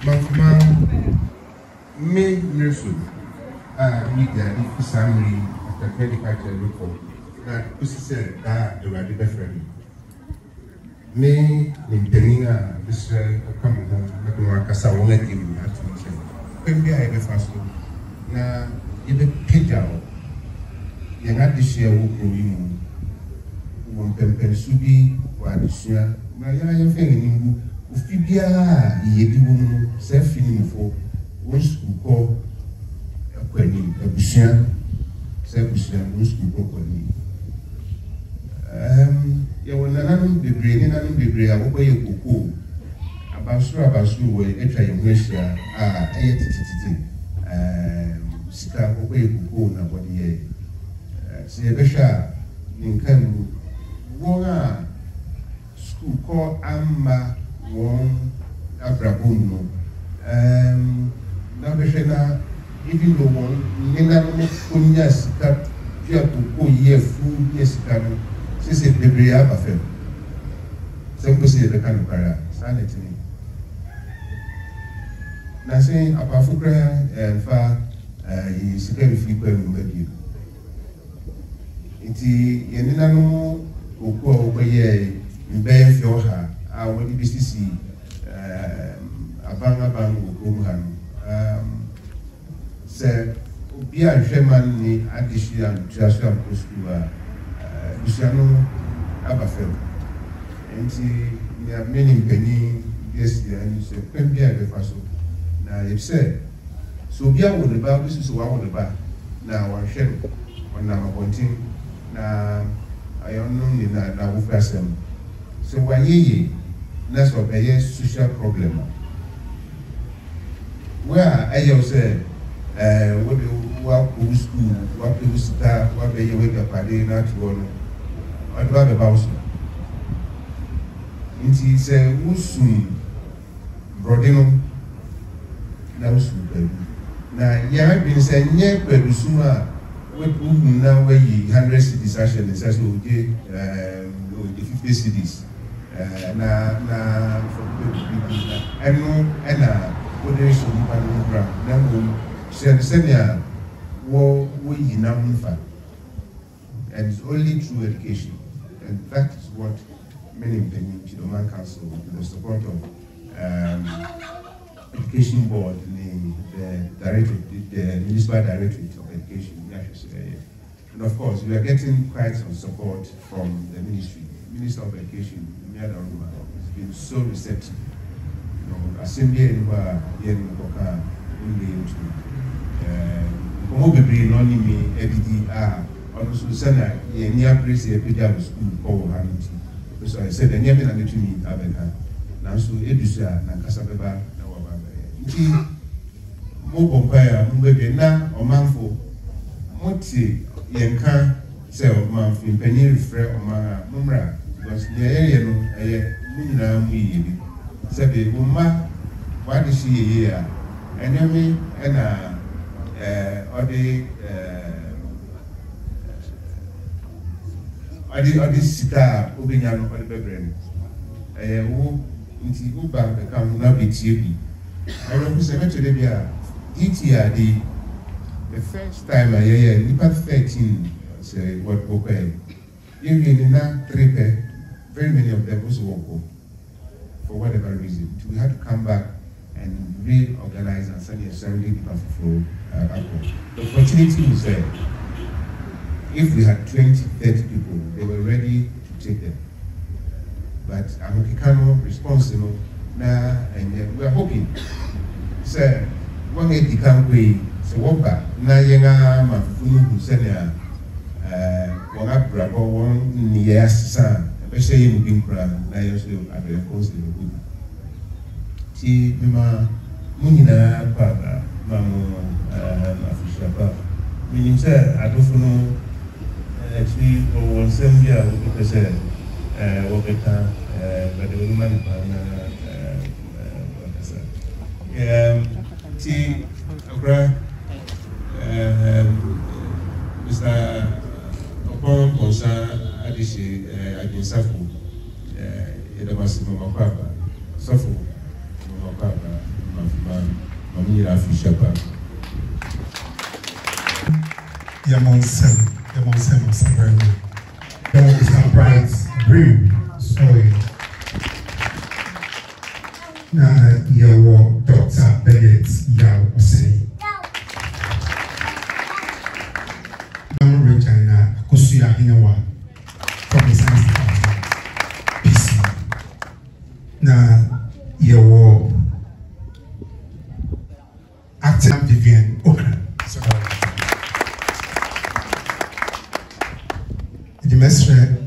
Mamfe me nurse media if summary after medical report that pussy said that the right different. Me Nintendo this come home but no kasa won't give me that to say. When we are fast na you pick out you got this year who growing one pempen subi or this year. Na ya thing Ufibia yedi woman self-feeling for one school called Aquani, a Bushian, self-Bushian, one school called Aquani. When I'm the brain and I'm the brain, I hope you go about Surabasu, where I try your Russia, Sika, hope you go nobody. See a Besha, Ninkan, Wona. School called Amba one Abrabuno. Now, even though one Nina Punyas cut Piapo year full years ago, since it be Briabafem. Some person the kind of para, sanity. Now, saying Apafukra and far, he is very few maybe. It's Yenina no Oko Mbeye fioha wadi BCC abanga bangu kumhan se ubia sheman ni addition tuaswa kuskuwa usiano abafem enti ni ameni mpeni yes ya ni se kwembia befaso na yepse so bia wo de ba bisi so wa wo de ba na wa hwem ona mabontin na ayonu ni na wo fasem. So when you that's what a social problem. Where I say, what you school, what you start, what you wake up at day, not one, what about you? It's a Musum Brodino, now super. Now, yeah, I've been saying, yeah, but Suma, what would now weigh 100 cities actually, as we did the 50 cities. Na eno ena oderation program na mo senia wo yina mfa, and it's only through education, and that is what many in the Kyidom Council with the support of education board, the municipal directorate of education, and of course we are getting quite some support from the Minister of Education. Has been so receptive. Assembly and Boka Mobi non me EDD also send a near place a pediatric school for Hamilton. So I said the name and the me Abena. Now so Edusa and Casabeba. Mobompire, Mubena or Mamfo. Moti Yanka say of Mamfe, Penny Refre or Mumra. Because the area no Munina Mui said the Mumma, what is she here? Enemy and or the cigar, Ubinian or the Bebren. Who into Uba become Nabi TV. I represent to the first time I hear Lipat 13 say what okay. Even in that 3 very many of them also won't go for whatever reason. We had to come back and reorganize and send the assembly for the opportunity was there. If we had 20, 30 people, they were ready to take them. But Americano response, now and we are hoping. Sir, one day the country, so what back now, Yanga, Mafu, Senia, one up, one near San. Especially in Binkra, I also have a course in the book. See, Munina, Papa, Mamma, Afishapa. Meaning, sir, I don't know actually, or same year, what I said, what I can, but the woman, what I said. See, Mr. Upon concern. Ansah, Kyidomhene, suffer. Yamon Osabarima. There is a bright brim soil. Now, your Dr. Bennett Yao Osei. I'm Regina Akusuya Hinawa from the Science Department. PC. Now, your acting Vivian Okra. The master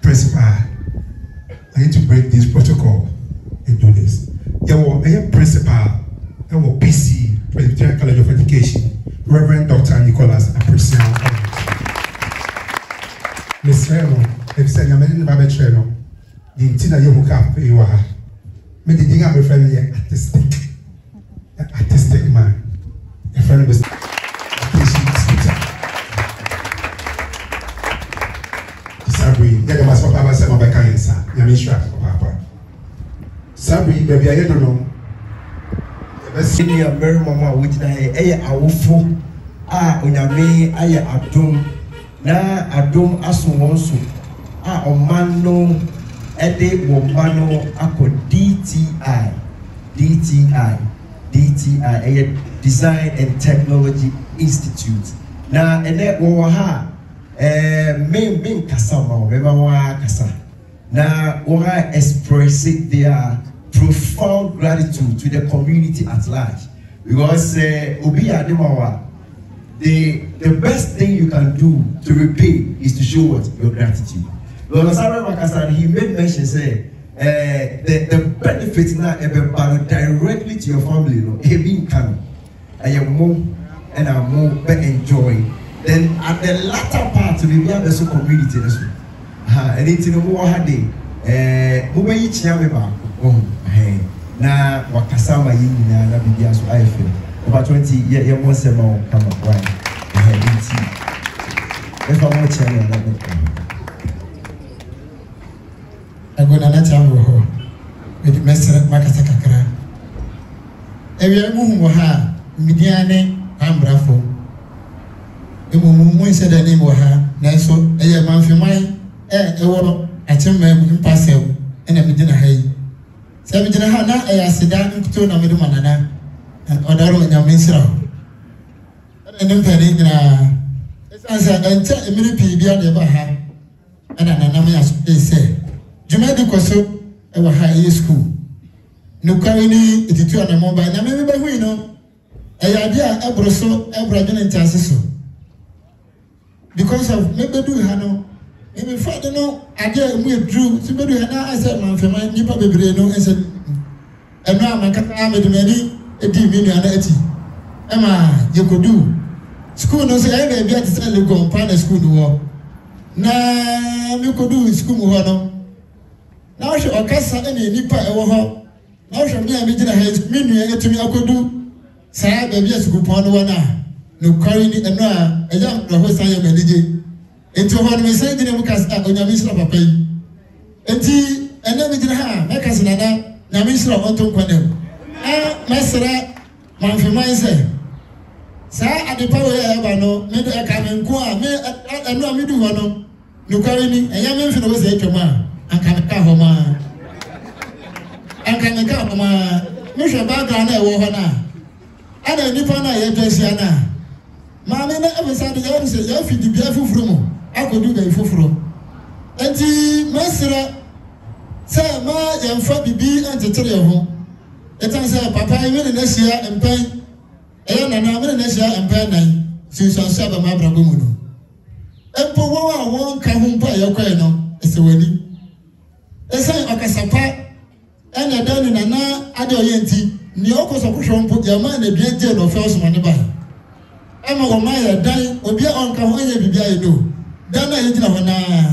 principal, I need to break this protocol and do this. There was a principal, there was PC, Presbyterian College of Education, Reverend Dr. Nicholas Aprecian. Miss Reno, if you say you're in the Treno, the Tina Yomuka, you are. Make the thing I'm referring to artistic man. A friend of his Sabri, yɛde ma sɔpɔ aba sɛ ma bɛka yɛn nsa nyame nhyira papa Sabri baabi a yɛdo no yɛbɛsi ni America mama a wogyina yɛ ɛyɛ awofo a onyame ayɛ adom na adom aso wɔn so a ɔman no ɛde wɔn ba no akɔ DTI ɛyɛ Design and Technology Institute na ɛnɛ wɔwɔ ha main kasa ma beba kasa na wona express their profound gratitude to the community at large because obi ademawa the best thing you can do to repay is to show what your gratitude. Because Osabarima kasa he made mention say the benefit na ebe directly to your family no e be nkan ayemo and amo be enjoy. Then at the latter part, we have the community. And it's in the war day. Mube each year, na wakasama yini na bidia so I feel. Over 20 years, once a month, come up, right? If I want to I go to Natambo with the Master Makasakakara. Every Muha, Midiane, Ambrafo. Mumu said the name of her, Nanso, a Mamfe mine, a chamber in Passel, and a Medina Hay. Sabina Hana, a sedan to Namidumanana, and Odaro in a Minsra. And then Penina, Ansah, and tell a minute beyond the Baha, and an anonymous they say. Jumadi Koso, our high school. No Karini, it is 2 on a mobile, and maybe we know. A idea, a broso, a brother and Tassiso. Because of maybe do Hano, maybe father no, I dare we drew, so maybe I said, Mamfe, my nipper baby, no, and said, and now my cat made many a diminion at Emma, you could do. School no say, I may be at the tell you go and find a school war. Now you could do school no. Now she or cast any nipper over. Now she may be in a head, meaning to me, I could do. Say, baby, as good upon one. No currently and now a young Rohosa Melody. Into one we say the Mukas Onyamisra Papa. And tea and then we did have Macasana, Namisra Monto Quanem. Ah, Master Mamfe Mine. Sir, at the power ever no, made a coming qua, and no me do one. No currently a young man was a Joma, and Kanakahoma. And Kanakahoma, Misha Bagana Wohana. And a Nipana Yajasiana. Mamma never said the answer, you feed the beautiful from I could do the fufro. And the master said, Ma, and Fabi B and the Trio. It answered Papa, I will next year and pay. And I will next year and pay 9 since I said my Brabuno. And for one come by your queno, it's a wedding. They say Okasapa and a done in an adoyenti, Nyokos of Pushon put your man a beauty of first money. Emma or Maya die or be on Kahoya Bibia do. Dana Yajana.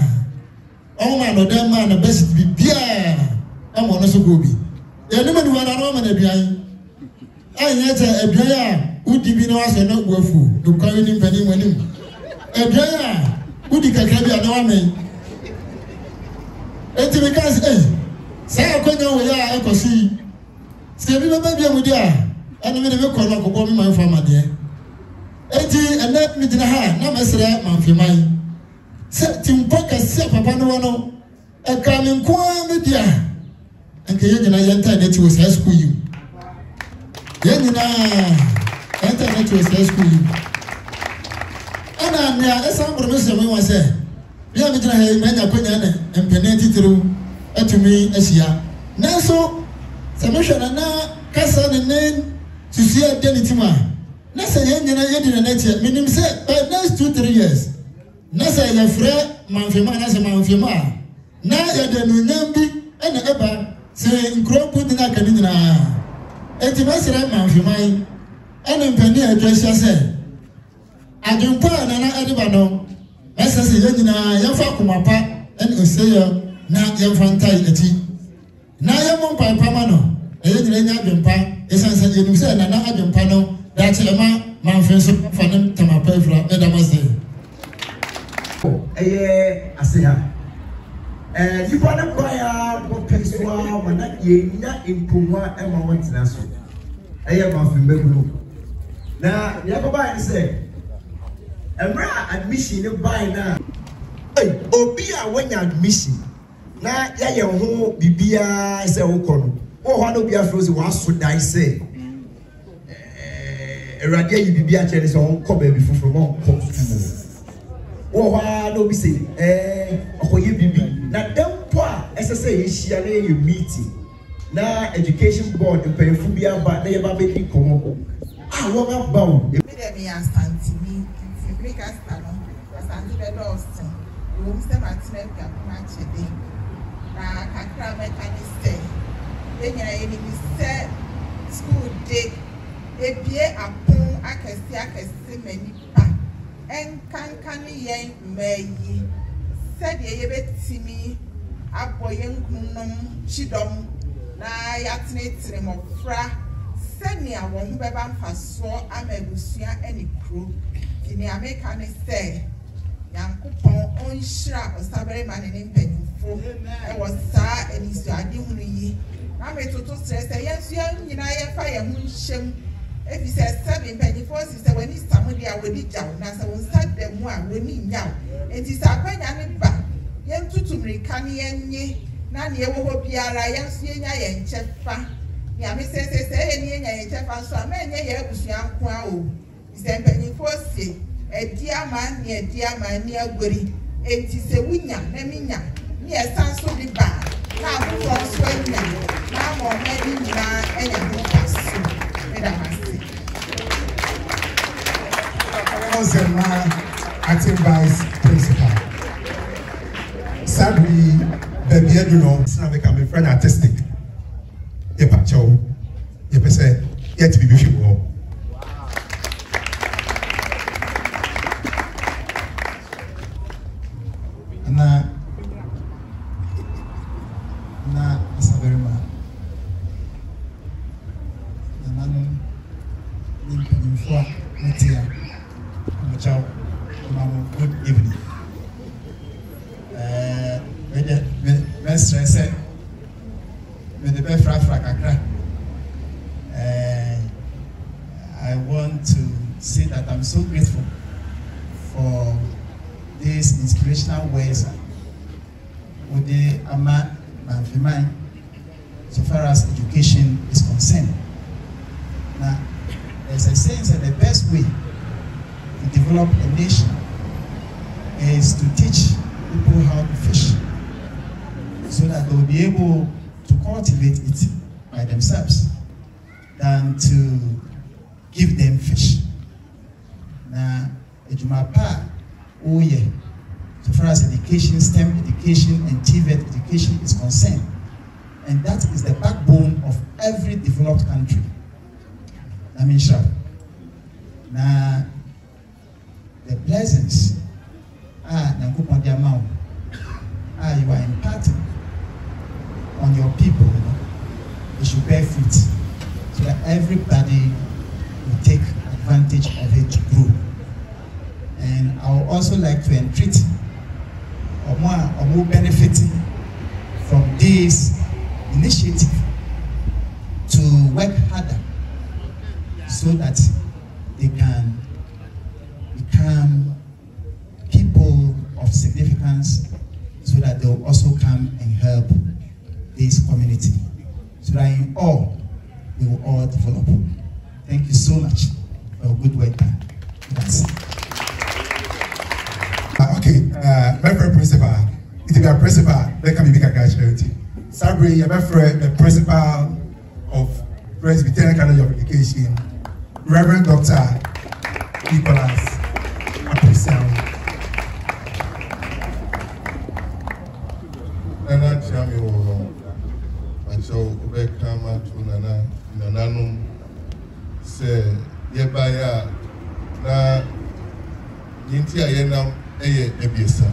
Oh man, or that man, the best be beer. I'm on a Sugobi. The woman who are a Roman behind. I yet a Bia, who did be no as a not worthful, to carry him penny when him. A Bia, who did Kakabia no man. And because, say, I couldn't know where I kosi se bi baba bia mu dia ene me de me ko no kokko me man fama de enti ene me dina ha na mesere Mamfe man se timpo ka se papa no wono e ka me nko me dia enke ye nyina ye nta de ti wo school you ye nyina enta de ti wo school you ana na esa mboro me se me wa se bia me dina ha me nya kwanya na empene titiru atumi asia nanso se me hwe na kasa ne sisi identity na say ye nyina ye di na tie minim say by next 2-3 years na say ye frɛ Mamfe man na say Mamfe man na ye de no nyambi ena eba say nkropu di na kani nyina enti mesere Mamfe man ena mpani adwasia say adwumpa na na ediba no mesese ye nyina ye fa komapa ena oseyo na ye fa ntai eti na ye mo papa ma no ye nyina nya adwumpa esanse ye nim say na adwumpa no that's a man so for them to my pavra, Edamase. Ansah. You want to buy what Pensua, when that ye not in Puma and my went national. Mamfe Begulu. Now, Yakoba say, a rare admission of buy now. Hey, Obia when you're admission. Now, ya home, Bibia is a Okon. Oh, one of your frozen was so die say. Radia you be actually so come before from come to oh no be say okoye bibi na dem po a say ehia na you meeting na education board pay fu bia ba na ye ba be komo ah wo ga ba o me dem ya santimi Africa stano santi be lost wo mse matine ka ma chede na kakra mekaniste enya ye ni se school day ebie apon akesi mani pa enkankani yen meyi said ye betimi aboyen kunum Kyidom na yatene tremofra sani awon beba mfaso amabusua enikro kini ameka ne se yankopon onhira Osabarima ne mpanyimfo e wosa enisu ade hunu yi na metoto stress yensu nyina ye fa ye hu nhyem if you say 7 penny forces, when it's somebody I will be down, as I will start them one when me now. It is a penny and back. Yen to me can ye, Nanny will be a Ryan's Yenya and Chefa. Yammy says, any and Chefa, so many years young Quao. Is then penny forces, a dear man near Guri. It is a winner, Nemina, near Sanso de Bar. Now from Sweden, now more many and a book as soon. Acting Vice Principal. Sadly, baby, I don't know. It's not become a friend artistic. You pacho, you say, yet to be beautiful. Na Osabarima. Na nanu nimpanyimfo metia. Ciao. Good evening. Me stress me the best kakra. I want to say that I'm so grateful for these inspirational words with the Mamfe man so far as education is concerned. Now, there's a sense that the best way to develop a nation is to teach people how to fish so that they'll be able to cultivate it by themselves than to give them fish. Now, Ejumapa, oh yeah, so far as education, STEM education and TVET education is concerned, and that is the backbone of every developed country. I mean, sure. Now, the blessings you are imparting on your people, it should bear fruit so that everybody will take advantage of it to grow. And I would also like to entreat or more benefiting from this initiative so that they can become people of significance, so that they will also come and help this community, so that in all, we will all develop. Thank you so much for your good work done. That's it. Okay, my friend principal, it is a principal, they can be a charity. Sabri, my friend, the principal of Presbyterian College of Education, Reverend Dr. Nicholas Akwasidae. Nana Chami wo acho obekama tu nananum se yebaya na yinti ayenam eye ebiesa.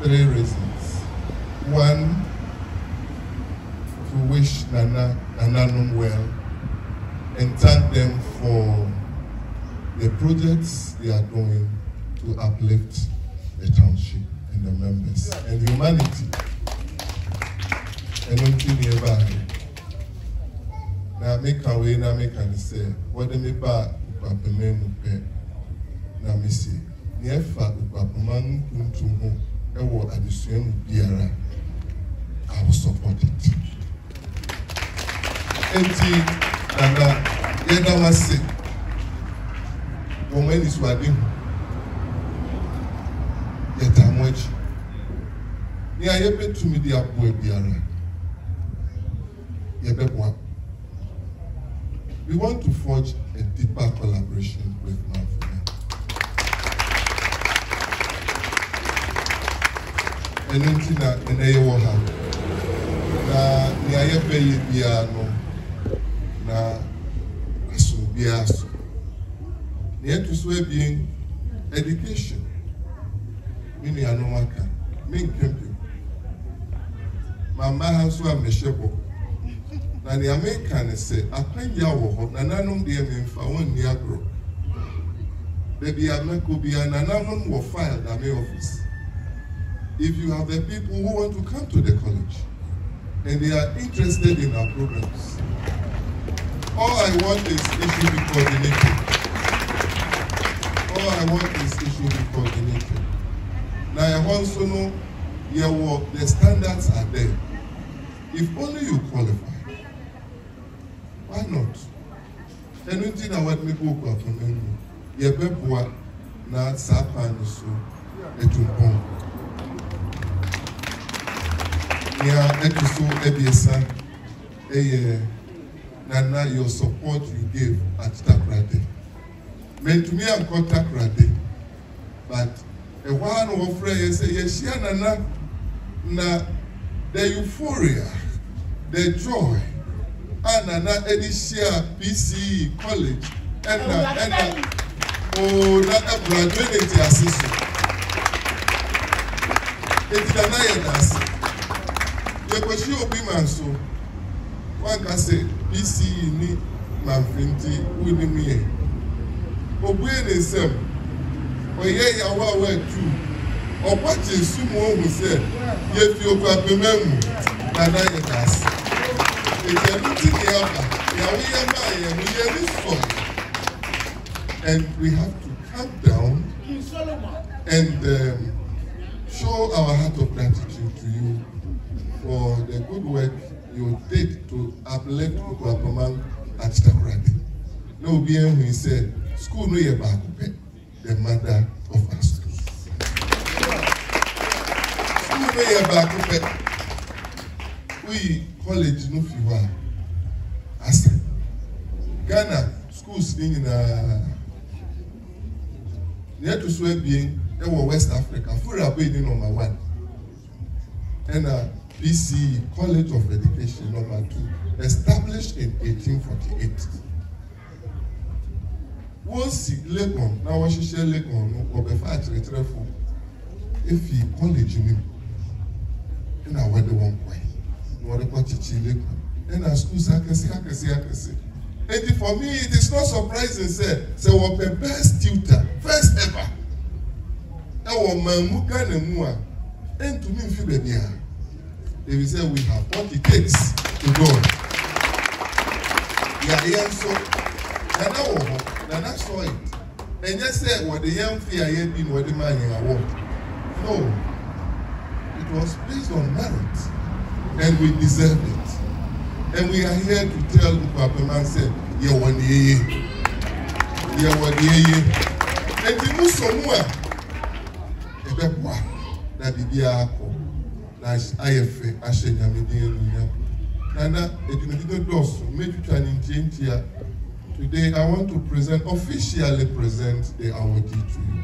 3 reasons. 1, to wish Nananum well and thank them for the projects they are doing to uplift the township and the members and humanity. And until never now make a way, now make and say, what they may buy, Akuapem now me say, Nefa Akuapem to whom at the same BRI, I will support it. And yet I must say, woman is wedding. Yet I'm watching. Near you to me the boy BRI. We want to forge a deeper collaboration with Mamfe. And until that, and they will have. Na niaye pay piano. Na aso biaso. Niye to swear being education. Mini anomaka. Min kempi. Mama has so ameshebo. Na ni American say akwanya wo ho na nanom de memfa won ni agro. Baby ameko bia na nanom wo file na me office. If you have the people who want to come to the college and they are interested in our programs, all I want is it should be coordinated. All I want is it should be coordinated. Now I also know the standards are there. If only you qualify, why not? Anything I want me to go from you beboa na sapa so etumpon. Yeah, etuso ebiesa nana your support you gave at Takrade. Meant to me I'm called Takrade, but a one of friends say yes, nana na the euphoria, the joy, and nana Edishia PC college and oh that graduate assistant. It's the night. Yekoshi Obiman so one can say PC ni Mamfe wini miye. Obuye ne sem oye yawa we tu opache sumo ohu se ye fi Akuapem na na ye das. It's everything and we have to calm down and show our heart of gratitude to you for the good work you did to uplift Akuapem at Takrade. No bien who said, school no ye Akuapem, the mother of our schools. School no ye Akuapem. We college no fiwa. Ansah. Ghana schools in near to swear being they were West Africa. Fura being number 1. And BC College of Education number 2, established in 1848. Once Legon, now what she share Legon, or before actually travel, if he college in him, and I went the one way, no other part Legon, and our schools I can see. And for me, it is not surprising, say what the best tutor, first ever. Our Mamuka Nemua, and to me, Fibenia. They will say we have what it takes to go. Yeah, so Nana saw it. And just said, what the young fear had been what the man award. No. It was based on merit. And we deserved it. And we are here to tell Akuapem and say, yeah, one year. Yeah, one year. And the Musomua, Ebekwa, that be the Ako, that's IFA, Ashenya Median. Nana, it will be the doors, make you try and change here. Today, I want to officially present the awardee to you.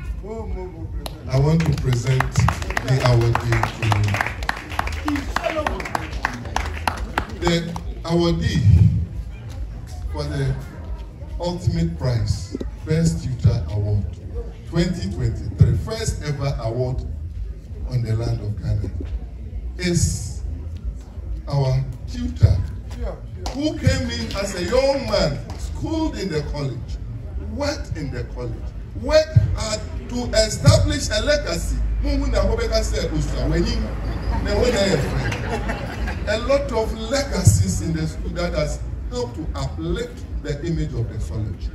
I want to present the awardee to you. The awardee for the ultimate prize, Best Tutor Award 2023, first ever award on the land of Ghana, is our tutor who came in as a young man, schooled in the college, worked in the college, worked hard to establish a legacy. A lot of legacies in the school that has helped to uplift the image of the college.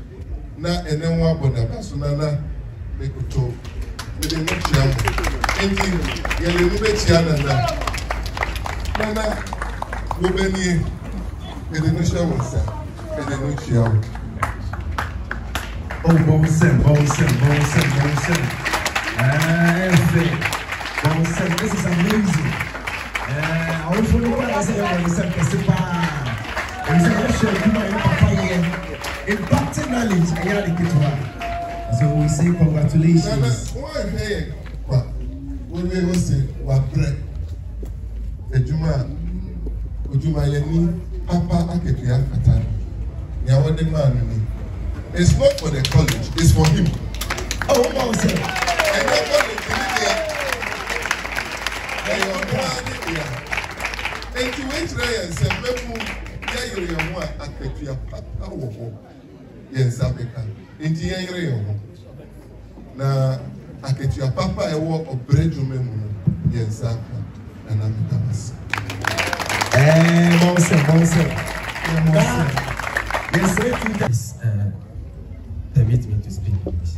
Now, and then one bonabasuna, they could talk. They didn't know this is amazing. Impacting knowledge, so we say congratulations. It's not for the college, it's for him. Oh, Mamfe. And the college and you wait there and say, yes, now, I get your papa a walk of bread to me. Yes, and I'm Yes, permit me to speak English.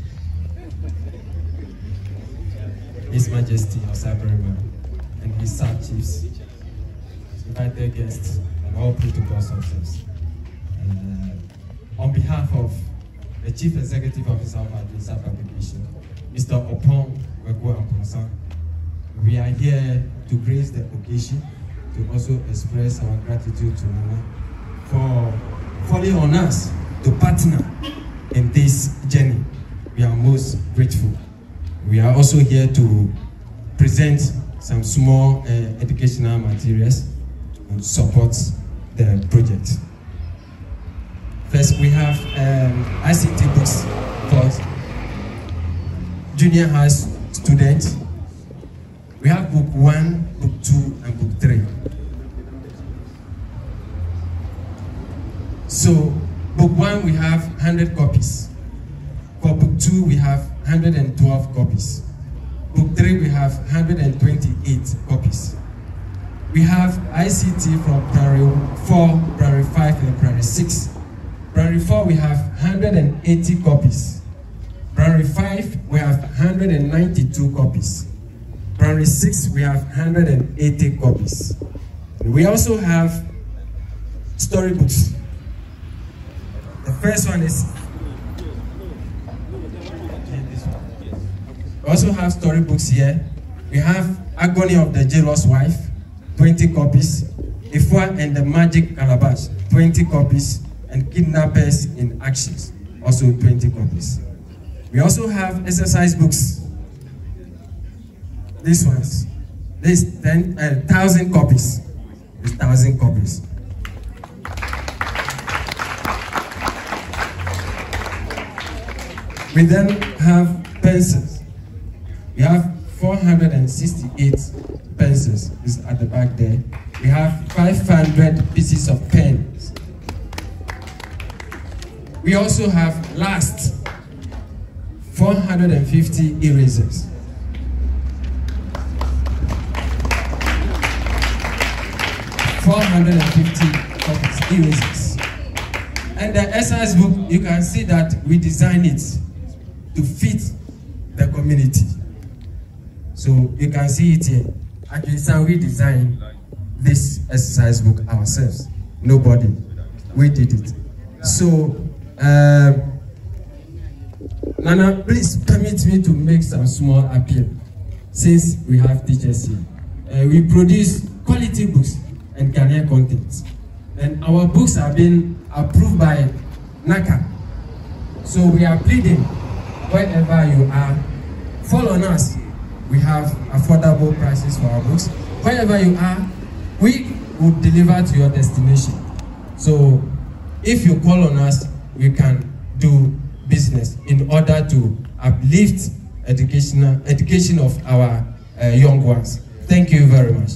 His Majesty Osabarima and his sub-chiefs, invited guests, and all protocols officers. On behalf of the Chief Executive Officer of Ansah Publication, Mr. Ansah, we are here to grace the occasion to also express our gratitude to Nana for falling on us to partner in this journey. We are most grateful. We are also here to present some small educational materials to support the project. First, we have ICT books for junior high students. We have book 1, book 2, and book 3. So, book 1 we have 100 copies. For book 2 we have 112 copies. Book 3 we have 128 copies. We have ICT from primary 4, primary 5, and primary 6. Primary 4 we have 180 copies. Primary 5 we have 192 copies. Primary 6 we have 180 copies. We also have storybooks. The first one is we also have storybooks here. We have Agony of the Jealous Wife, 20 copies. Ifwa and the Magic Calabash, 20 copies. And Kidnappers in Actions, also 20 copies. We also have exercise books. These ones, this 1,000 copies. This 1,000 copies. We then have pencils. We have 468 pencils. This is at the back there. We have 500 pieces of pens. We also have last 450 erasers. (450 copies erasers). And the exercise book, you can see that we designed it to fit the community. So you can see it here. Actually, we designed this exercise book ourselves. Nobody. We did it. So, Nana, please permit me to make some small appeal. Since we have teachers here, we produce quality books and career content. And our books have been approved by NACA. So we are pleading, wherever you are, follow us. We have affordable prices for our books. Wherever you are, we will deliver to your destination. So if you call on us, we can do business in order to uplift education of our young ones. Thank you very much.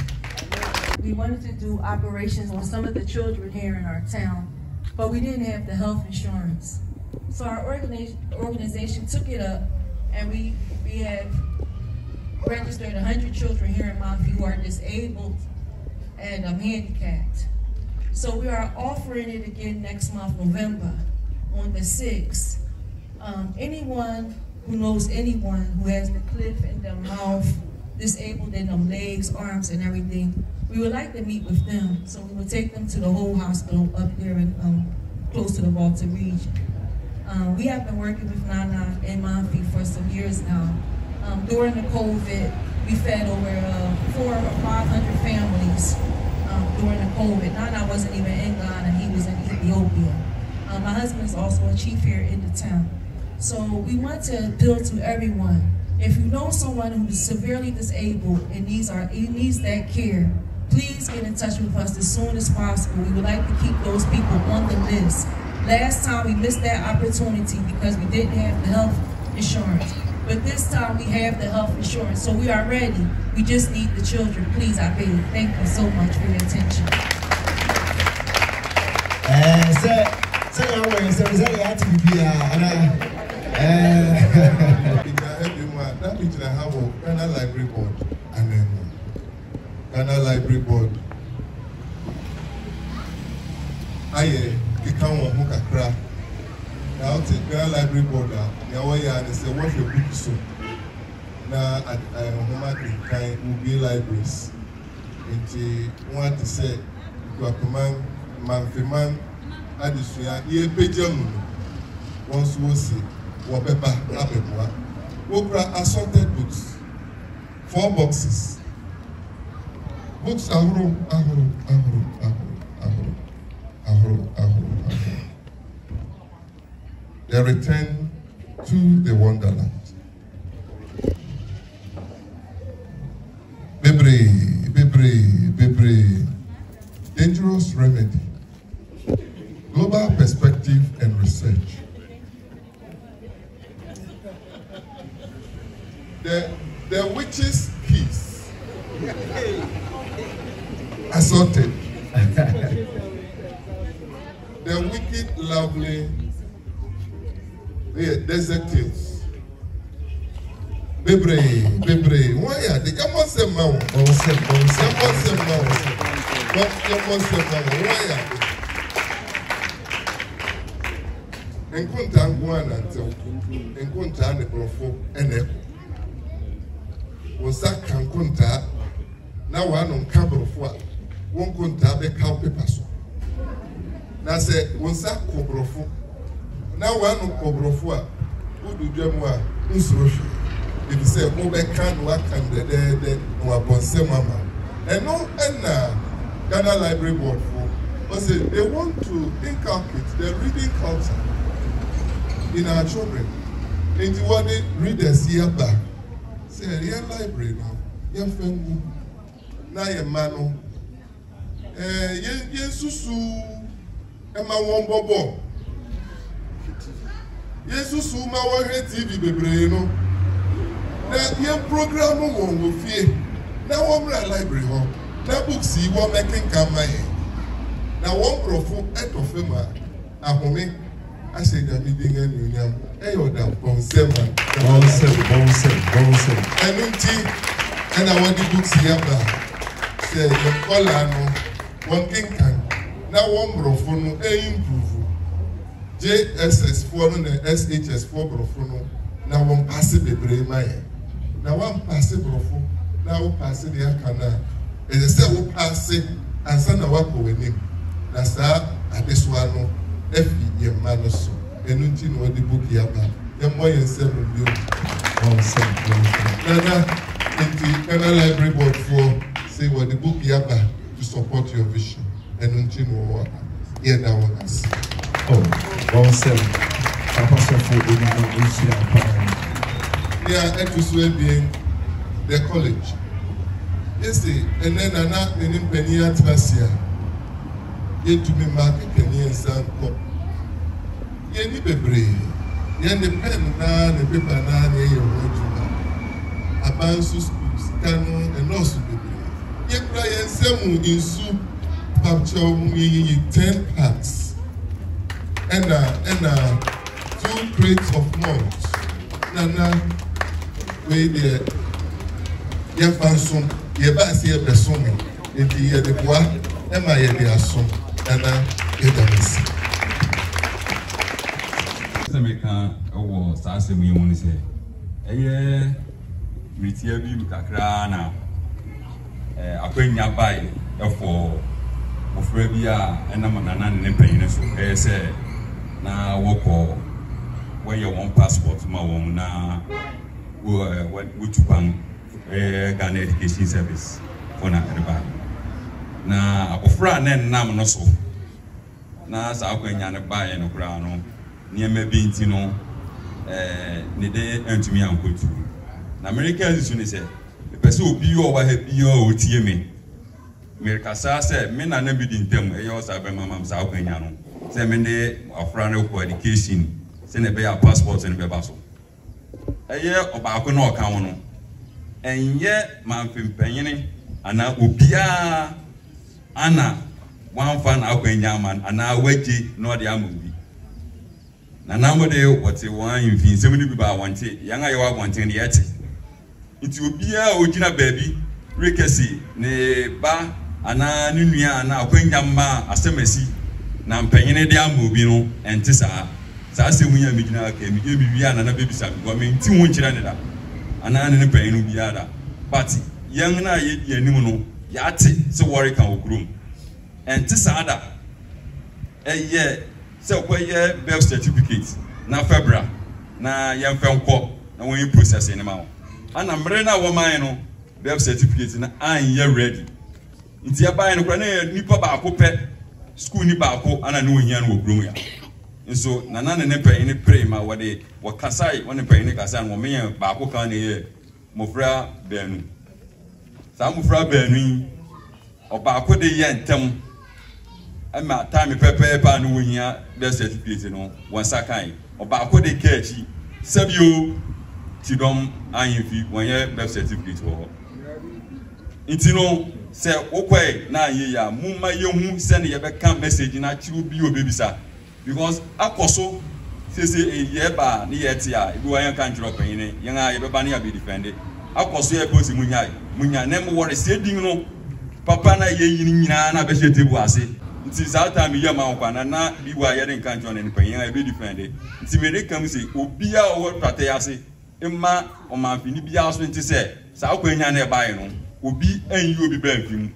We wanted to do operations on some of the children here in our town, but we didn't have the health insurance. So our organization took it up, and we have registered 100 children here in Mamfe who are disabled and handicapped. So we are offering it again next month, November, on the 6th. Anyone who knows anyone who has the cliff in their mouth, disabled in their legs, arms, and everything, we would like to meet with them. So we would take them to the whole hospital up there in close to the Volta region. We have been working with Nana and Mamfe for some years now. During the COVID, we fed over 400 or 500 families during the COVID. Nana wasn't even in Ghana, he was in Ethiopia. My husband is also a chief here in the town. So we want to appeal to everyone. If you know someone who is severely disabled and needs that care, please get in touch with us as soon as possible. We would like to keep those people on the list. Last time we missed that opportunity because we didn't have the health insurance. But this time we have the health insurance, so we are ready. We just need the children. Please, I beg. Thank you so much for your attention. That means I have a Ghana Library Board and then Ghana Library Board. I can't walk a crack. Now, take Ghana Library Board. Now, I say, what's your book soon? Now, at home, will be libraries. And want to say, Akuapem, Mamfe, Adisua, ye pejam. Once we see, whatever happened. Okra assorted books, 4 boxes. Books ahuru. They return to the wonderland. Bebre. Dangerous remedy. Global perspective and research. The witch's kiss. Assorted. The wicked, lovely desert tales. Bebre. Why are they? Come on, some now. Why are they? Encontra one until encontra the profo and echo. Was that can contact now one on camera for one contact the cow papers. Now say was that cobrofo. Now one on cobrofo. Who do Jamwa instruction? If you say, oh, I can't work and the Wabonse Mama. And no, and Ghana Library Board for they want to inculcate the reading culture in our children. Into what they readers here back. Say, real library now, young friend, now your mano. Yesusu, Emma Wombobo. Yesusu, my one TV, baby, no. Now, young program will fear. Now, one library home. Now, books see what making come my head. Now, one profile at of him, a home. I say that meeting and you or that bonsem. And I want the books here. Say, the color, one king can. Now, one profile, improve. JSS4 and SHS4 Brofono. Now one pass the brain mine. Now one pass the Brofo. Now pass the Akana. And they say we pass it and send a wako with him. That's that at this one. If you man so, and you know the book yaba. The more you say, you Ghana Library Board for say what the book yaba to support your vision. And you know what? Yeah, that one is. Oh, 1-7. Yeah, it was well being the college. Yes, and then I'm in Penny at Vasia. Yet to me, market Penny and Sanko. Yenny Bebre, Yen the pen, the paper, Abansu schools, Canon, and also Bebre. Yet Brian Samu in soup, Papcho, 10 packs. And 2 crates of malt. Nana, wait there. You found some, you buy see a person, and the bois, and my idea some. Nana, you don't miss. American or Sasraku, we want to say. Yeah, Mitia Bim Kakrana. Akwenya buy for Ofrebia and Namana and Payne, so say. Na woko where you want passport ma won na what to ban Ghana Education Service for na everybody na ofra na nam no so na sa akwanya ne ba ye no kra no niema bi nti no ne de antumi ankotu na America is ni say the person obi o wa ha bi o tie me America say me na bi di ntem e yo sa be mamam sa akwanya no say me de afra na ko education say ne be ya passport ne be ba so eye obaako na oka wo no enye Mamfe mpanyene ana obia ana one fan akwanya man ana waje no de amubi na namode wote wan mfin sem ni bi ba wante yan aye wa wante ne yete nti obia ogina baabi rekesi ne ba ana ne nua ana akwanya ma asemasi na mpanyene de amubi no ente saa asemu ya migina ka mi bi ana na bebi sa go me nti won kira ne da ana ne panyene bi ada but yan na ye anim no ya te se worry kan okrum ente saa da eye se okoye birth certificate na febra na yan fenko na won process ne ma wo ana mre na wo man no birth certificate na an ye ready nti ya ban no kra na nipa ba akopɛ school ni ba akɔ ana ne ohia no okrum ya nso nana ne panyene pray ma wode wakasai wone panyene kasa no me ba akɔ kan ne ye mofra banu sa mofra banu oba akɔ de ye ntem ama time pepe pa no ohia birth certificate no wansa kan oba akɔ de kachi sabio Kyidom anyefi wonye birth certificate wo intino se okwai na ye ya mumma yehu se ne ye be kan message na chiru bi obebisa because akoso sese ye ba ne ye tia ebi wa yan kan chiro panyine yan a ye be ba ne ya be defend akoso ye posi munya na mo wore se din no papa na ye yin nyina na be hyetebu ase nti za ta mi ye ma kwa na bi wa ye den kan chiro ne panyin a be defend nti me ne kam se obi a o twate ase emma o Mamfe ni bia so nti se sa akwanya na e ba ye no obi anyi obi ba mfim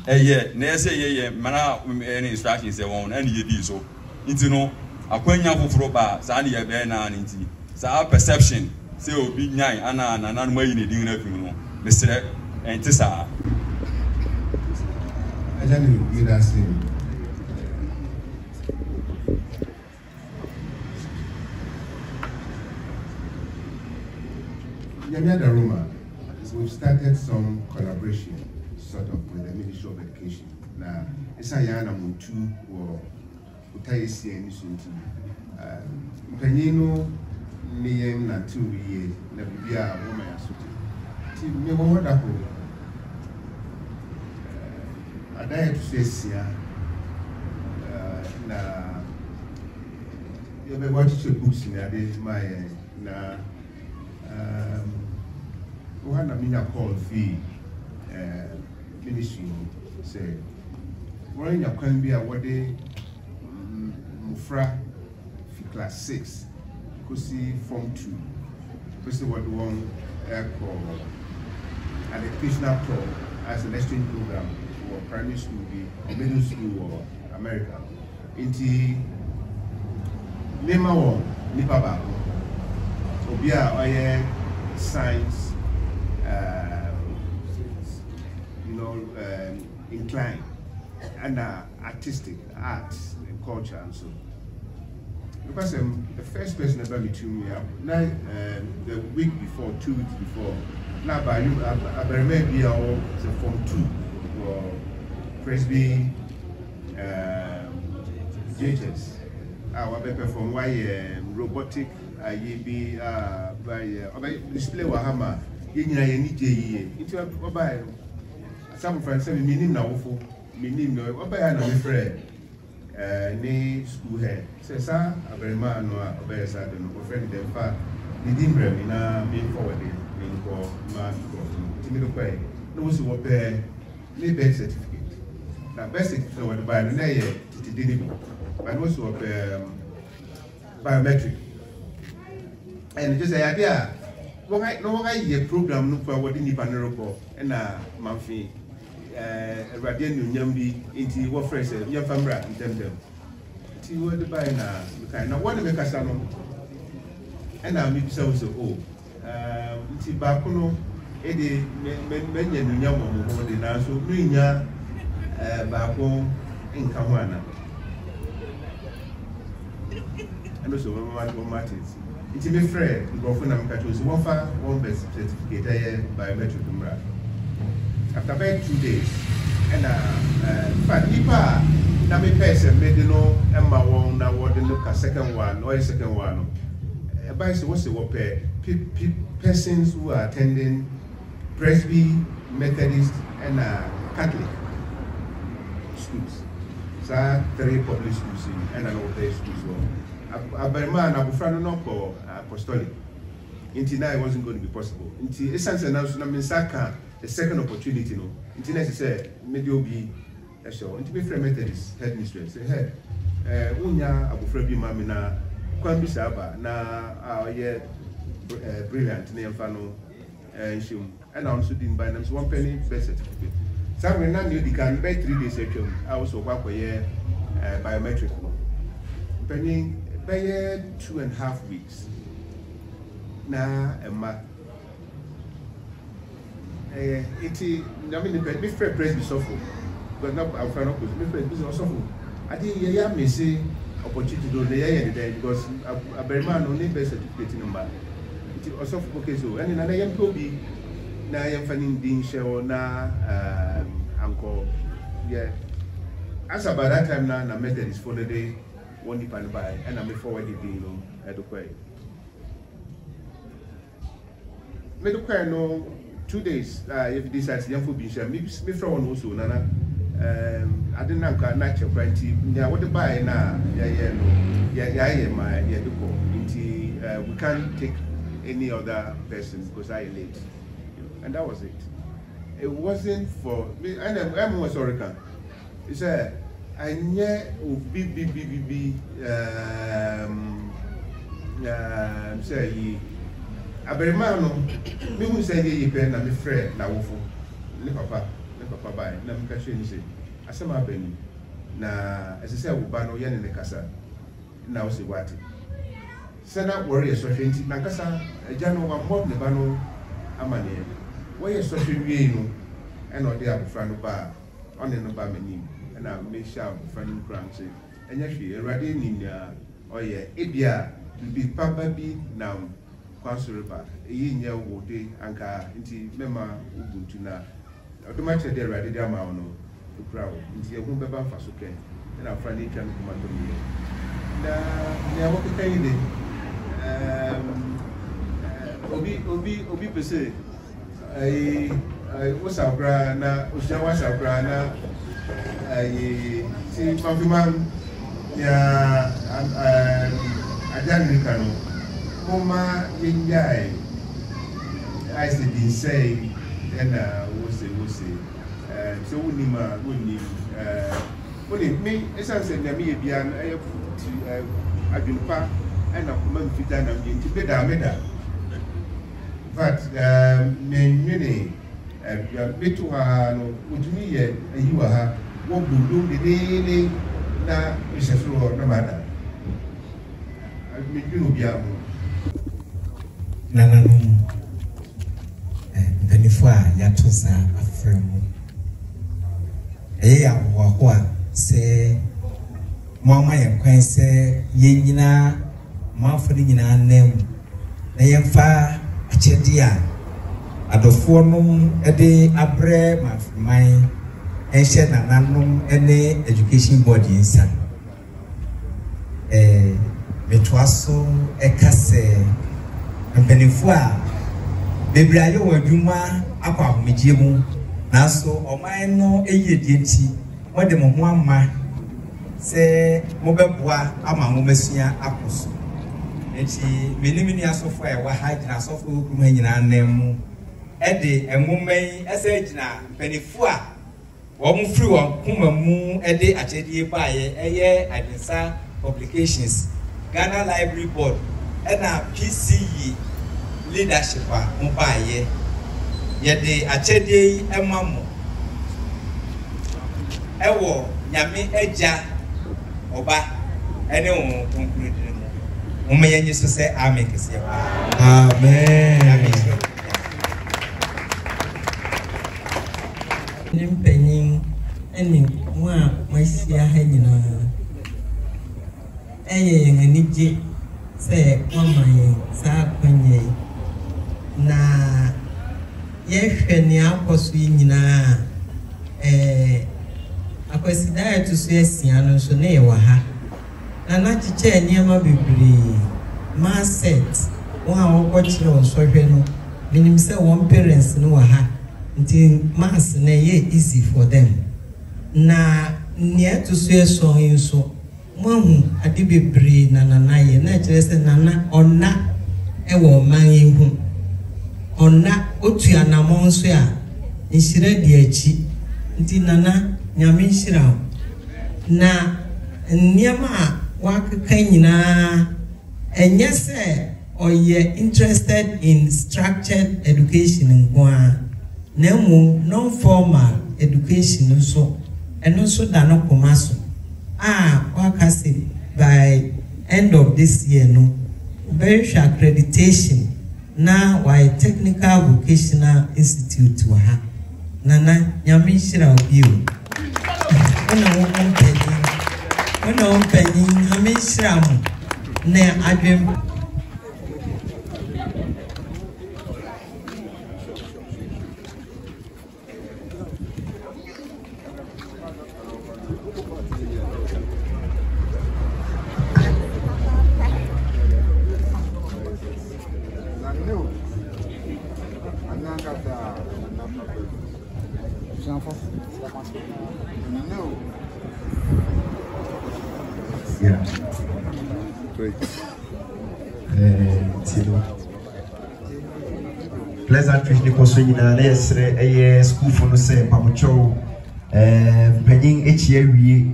eye na ese ye mana any instruction say won na ye di so nti no akwanya foforo ba sa na ye be na nti sa perception say obi nyan ana na no mayi ne din na fim no mesre enti sa ajani gira se Yamiada Roma, we've started some collaboration sort of with the Ministry of Education. Now, it's a yana mutu or utayesi and sunti. Penino niyem na 2 years na bibia woman asuti. Ti me wo da ko. Adai to say sia na you be watch your books in my na one of mina call fee ministry say when you can be a wade mufra class 6 kusi form 2 kusi what one called an educational tour as an exchange program for primary school or middle school or America. Inti nema one nipa ba obi a oye science inclined and artistic arts and culture and so. Because the first person ever met me now the week before, 2 weeks before, now by you maybe I was form 2 or Presby JHS. I will perform robotic by display Wahama. Into a some friends say meaning now for meaning no oba na me friend ni school here say sir Osabarima no oba say no friend dem fa ni dimbre mi na me forward me ko ma ko timi do kwai no wo so wo be ni birth certificate na birth certificate wo ba no na ye titidi ni ba no so wo be biometric and just say idea no a program no for what ni panero na Mamfe Radian Nyambi into what phrase your family in them. Ti wo de buy na because na one make us no and I maybe so ti ba ko no e de menya nyam mo de na so nya ba ko nka ho ana and also one matters it's me friend go for na make us one fa one birth certificate biometric number. After about 2 days, and but nipa na me person made no Emma one na what look second one or second one. By so what's the persons who are attending Presby, Methodist, and Catholic schools. So 3 public schools and another schools. Osabarima na bufrano no for apostolic. Until now it wasn't going to be possible. Until essentially now so na minsaka the second opportunity no. Until next say maybe be sure. Until be friend Methodist headmistress say hey unya abufra bi ma me na kwan bi saba na brilliant na yemfa no nshim and also din by them so one penny birth certificate. So when na you can by 3 days actually I also work for biometric no. Penny by 2.5 weeks. Na Emma iti na me be free Presby suffer because now I'm friend of me friend business suffer I think ya me say opportunity do dey there because Osabarima no need birth certificate number iti also okay so and na yam bi na yam fanin din share na anko as about that time na Methodist for the day one depend by and I me forward it you know educate medical no 2 days if this has young food been me from one also nana I didn't know na check right yeah what the buy na my we can't take any other person because I late and that was it. It wasn't for me and I'm was sorry can it's I say Osabarima no me who say ye pen na me frɛ na wofo ne papa bai na me ka hwe ni say asema bani na ɛsɛ wo ba no ye ne kasa na wo se wate sana worry so hwenti na kasa agya no wa mob ne ba no amane wo ye so hwe wie no ɛna ɔde abofra no ba ɔne no ba mani ɛna me sha abofra no kran say ɛnya hwe Awurade ni nya ɔyɛ ebia bi papa bi na River, a year would anka into Mema Ubuntu na automatically there ready the amount to crowd into a home baba for okay, and our friend can come to me. Now, what can you do? Obi per se, I was our brana, was our brana, I see Mamfe, I don't Mama Yinjai, I said, been saying, and we'll say, so Unima, Unim, me, as I said, Namia Bian, I have to Adunpa, and a common fit and I'm going to be there. But, many, bit to her, would me, and you are what will do the daily now is a floor, no matter. I mean, you know, Biamo. Nananum, Benifua, Yatosa, a friend. Eya wakwa se mama yakwan se yenyina mafori nyina nem na yemfa achedi a adofo nom ede abre mafman enhye nananom ene education board insa metwaso ekase mbenifo a bebrayo wadwuma akwa ahomegye mu naso oman no eyedie nti wode mo ho ama se mo beboa ama mo masua akoso enti menimini asofo a wa ha gina asofo kuma nyina nam ede enwoman ese gina penifo a wo mo free wo kuma mu ede achedie baaye eye Ansah publications Ghana Library Board na PCE leadership a mo baaye yede achede emamo ewo nyame eja oba ene won conclude mo meyenye so say amen kese amen nimpenyin eni wa masia ha nyina eye nganije se mama ye sa kwanye na yehwe ni akoso nyina Akwasidae to so asia no so na ye wa ha na chiche niema bebre ma set won a wo kire won so hwe no minim se won parents no wa ha nti mass na ye easy for them na nie to so eso inso mo hu ade bebre na ye na kire se nana onna e wo man ye hu onna otu anamon so a nhire di achi nti nana nyame nhira na niema wakaka nyina enye se oye interested in structured education nkwa na mu non formal education so eno so da no komaso wakase by end of this year no very accreditation na why technical vocational institute wa ha nana nyame nhira obi o ona won pani nyame nhira mo na adwem Pleasantries ni konsolina na yesre eye school for no say pamocho penyin echi awie